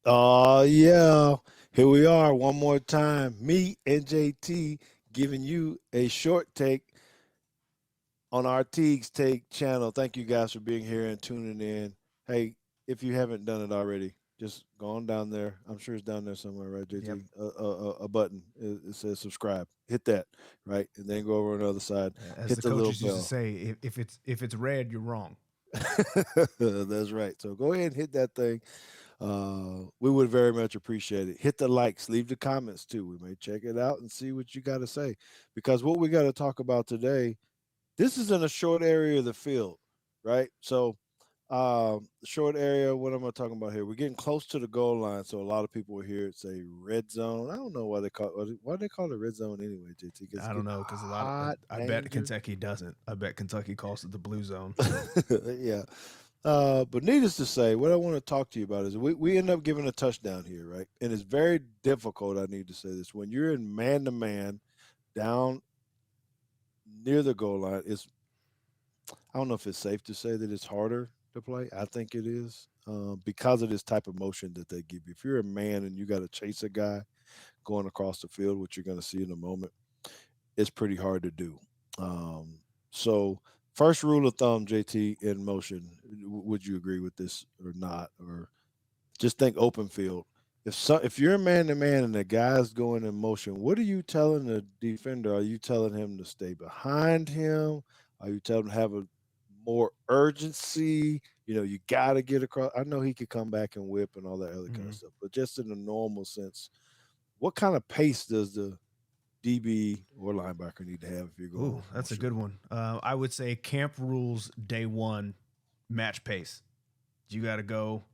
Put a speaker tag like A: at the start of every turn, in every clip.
A: Oh, yeah. Here we are one more time. Me and JT giving you a short take on our Teague's Take channel. Thank you guys for being here and tuning in. Hey, if you haven't done it already, just go on down there. I'm sure it's down there somewhere, right,
B: Yep.
A: JT? A button. It says subscribe. Hit that, right? And then go over on the other side.
B: As
A: Hit
B: the
A: the little
B: coaches used to
A: bell.
B: say, if it's red, you're wrong.
A: That's right. So go ahead and hit that thing. We would very much appreciate it. Hit the likes, leave the comments too. We may check it out and see what you got to say. Because what we got to talk about today, this is in a short area of the field, right? So, short area, what am I talking about here? We're getting close to the goal line. So, a lot of people here say red zone. I don't know why they call it red zone anyway, JT, because it's
B: I don't
A: getting
B: know because a lot of
A: hot,
B: I bet
A: danger.
B: Kentucky doesn't. I bet Kentucky calls it the blue zone.
A: Yeah. But needless to say, what I want to talk to you about is we end up giving a touchdown here, right? And it's very difficult, I need to say this. When you're in man to man down near the goal line, I don't know if it's safe to say that it's harder to play. I think it is because of this type of motion that they give you. If you're a man and you got to chase a guy going across the field, which you're going to see in a moment, it's pretty hard to do. So, first rule of thumb, JT, in motion, would you agree with this or not? Or just think open field. If you're man to man and the guy's going in motion, what are you telling the defender? Are you telling him to stay behind him? Are you telling him to have a more urgency? You got to get across. I know he could come back and whip and all that other kind of
B: Mhm.
A: stuff, but just in a normal sense, what kind of pace does the DB or linebacker need to have if you're going
B: Ooh,
A: with
B: that's a
A: motion?
B: good one. I would say camp rules day one, match pace. You got to go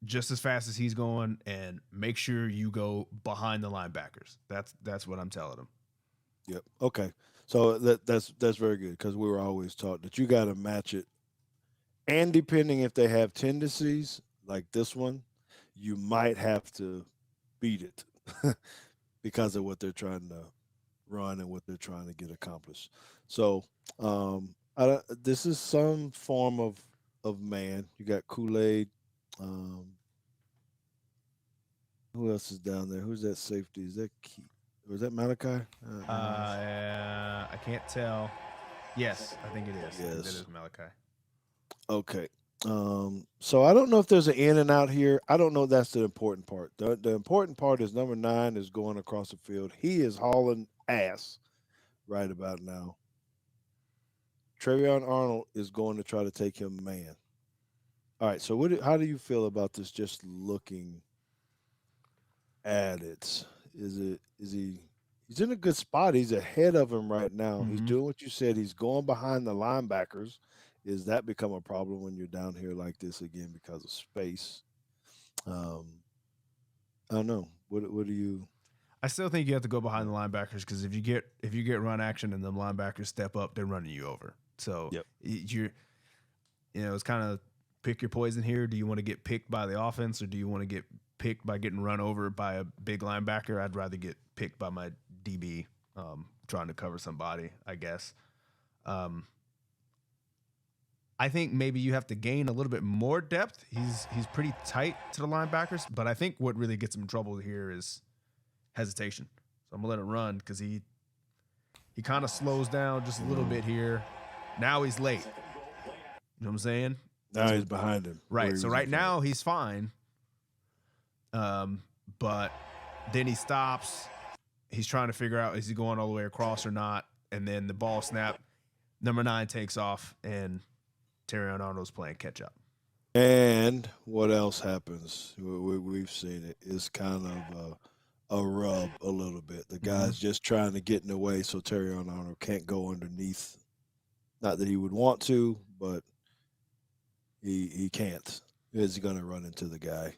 B: just as fast as he's going, and make sure you go behind the linebackers. That's what I'm telling him.
A: Yep. Okay. So that's very good because we were always taught that you got to match it. And depending if they have tendencies like this one, you might have to beat it because of what they're trying to run and what they're trying to get accomplished. So, this is some form of man. You got Kool-Aid. Um, who else is down there? Who's that safety? Is that Key? Or is that Malachi?
B: I can't tell. Yes, I think it is. I think that
A: Yes.
B: is Malachi.
A: Okay. So I don't know if there's an in and out here. I don't know that's the important part. The important part is number 9 is going across the field. He is hauling ass right about now. Trevion Arnold is going to try to take him man. All right. So how do you feel about this? Just looking at it, is he? He's in a good spot. He's ahead of him right now. He's
B: Mm-hmm.
A: doing what you said. He's going behind the linebackers. Is that become a problem when you're down here like this again because of space? Um, I don't know. What do you?
B: I still think you have to go behind the linebackers because if you get run action and the linebackers step up, they're running you over. So
A: Yep.
B: it's kind of pick your poison here. Do you want to get picked by the offense or do you want to get picked by getting run over by a big linebacker? I'd rather get picked by my DB trying to cover somebody, I guess. Um, I think maybe you have to gain a little bit more depth. He's pretty tight to the linebackers, but I think what really gets him in trouble here is hesitation. So I'm gonna let it run because he kind of slows down just a little bit here. Now he's late. You know what I'm saying?
A: Now
B: So
A: he's behind him where
B: right.
A: he
B: So
A: was in
B: right
A: front.
B: now he's fine. But then he stops. He's trying to figure out is he going all the way across or not. And then the ball snap. Number 9 takes off, and Terry Arnold's playing catch up.
A: And what else happens? We've seen it. It's kind of a rub a little bit. The
B: Mm-hmm.
A: guy's just trying to get in the way so Terry Arnold can't go underneath. Not that he would want to, but he can't. He's going to run into the guy.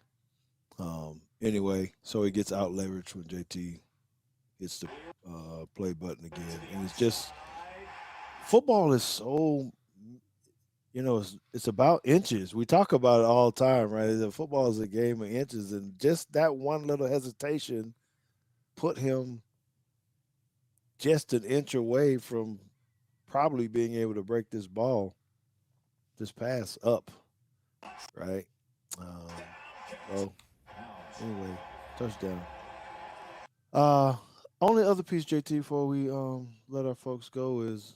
A: Anyway, so he gets out leveraged when JT hits the play button again, and it's just football is so it's about inches. We talk about it all the time, right? The football is a game of inches, and just that one little hesitation put him just an inch away from probably being able to break this pass up, right? Um, so Anyway, touchdown. Uh, only other piece, JT, before we let our folks go is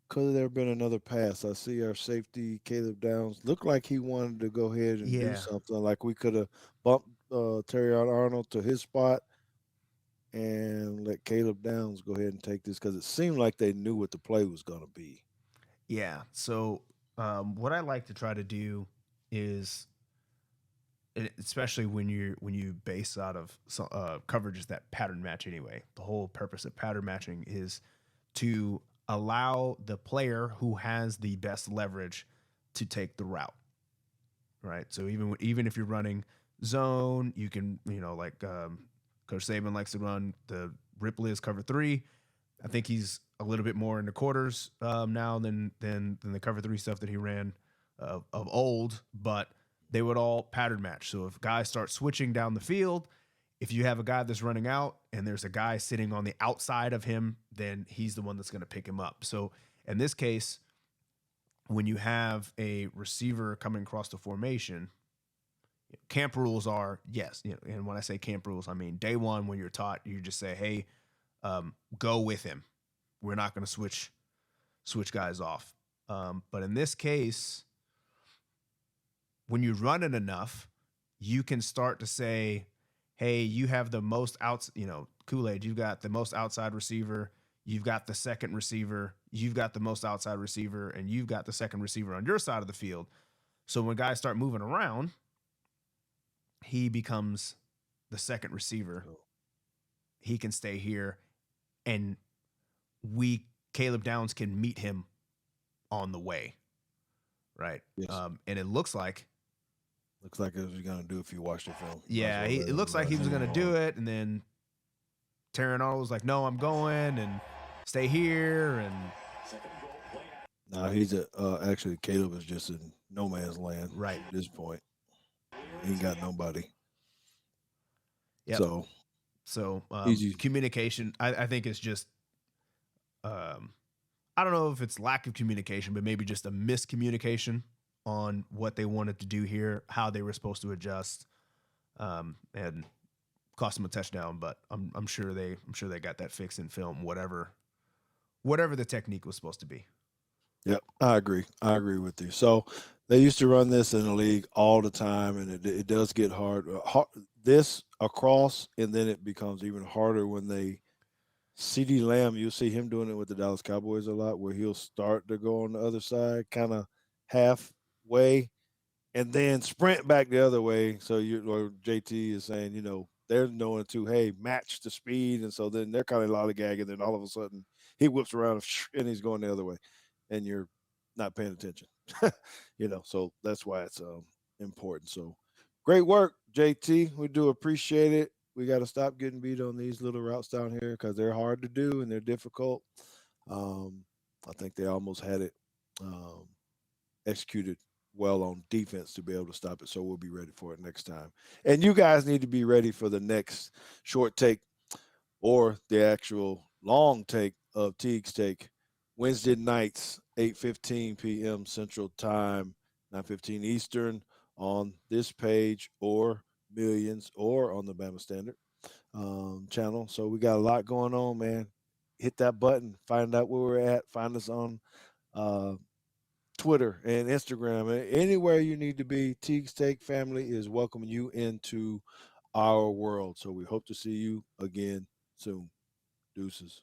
A: could there have been another pass? I see our safety Caleb Downs looked like he wanted to go ahead and do
B: Yeah,
A: something. Like we could have bumped Terry Arnold to his spot and let Caleb Downs go ahead and take this because it seemed like they knew what the play was going to be.
B: yeah. So what I like to try to do is, especially when you base out of coverages that pattern match anyway. The whole purpose of pattern matching is to allow the player who has the best leverage to take the route, right? So even if you're running zone, you can like Coach Saban likes to run the Ripley as cover three. I think he's a little bit more in the quarters now than the cover three stuff that he ran of old, but they would all pattern match. So if guys start switching down the field, if you have a guy that's running out and there's a guy sitting on the outside of him, then he's the one that's going to pick him up. So in this case, when you have a receiver coming across the formation, camp rules are yes, and when I say camp rules, I mean day one when you're taught, you just say, hey, go with him. We're not going to switch guys off. But in this case, when you run it enough, you can start to say, hey, you have the most outs, Kool-Aid, you've got the most outside receiver, you've got the second receiver, you've got the most outside receiver, and you've got the second receiver on your side of the field. So when guys start moving around, he becomes the second receiver.
A: So,
B: He can stay here, and we Caleb Downs can meet him on the way, right?
A: yes,
B: And it looks like,
A: looks like it was going to do if you watch the film. Might as
B: yeah,
A: well let
B: it
A: him
B: looks like
A: run
B: he was
A: hang
B: gonna
A: on.
B: do it, and then Terran Arnold was like, "No, I'm going and stay here." And
A: Now he's actually Caleb is just in no man's land
B: right,
A: at this point. He ain't got nobody.
B: yep.
A: So
B: So
A: easy.
B: communication, I think, is just um, I don't know if it's lack of communication, but maybe just a miscommunication on what they wanted to do here, how they were supposed to adjust, and cost them a touchdown. But I'm sure they got that fixed in film, whatever the technique was supposed to be.
A: Yep, I agree. I agree with you. So they used to run this in the league all the time, and it does get hard. This across, and then it becomes even harder when they CD Lamb. You'll see him doing it with the Dallas Cowboys a lot, where he'll start to go on the other side, kind of halfway, and then sprint back the other way. So you or JT is saying, they're knowing too, hey, match the speed, and so then they're kind of lollygagging. Then all of a sudden he whips around and he's going the other way, and you're not paying attention. So that's why it's important. So great work, JT. We do appreciate it. We got to stop getting beat on these little routes down here because they're hard to do and they're difficult. Um, I think they almost had it executed well on defense to be able to stop it. So we'll be ready for it next time. And you guys need to be ready for the next short take or the actual long take of Teague's take Wednesday nights, 8:15 p.m. Central Time, 9:15 Eastern on this page or Millions or on the Bama Standard channel. So we got a lot going on, man. Hit that button, find out where we're at, find us on uh, Twitter and Instagram, anywhere you need to be. Teague's Take family is welcoming you into our world. So we hope to see you again soon. Deuces.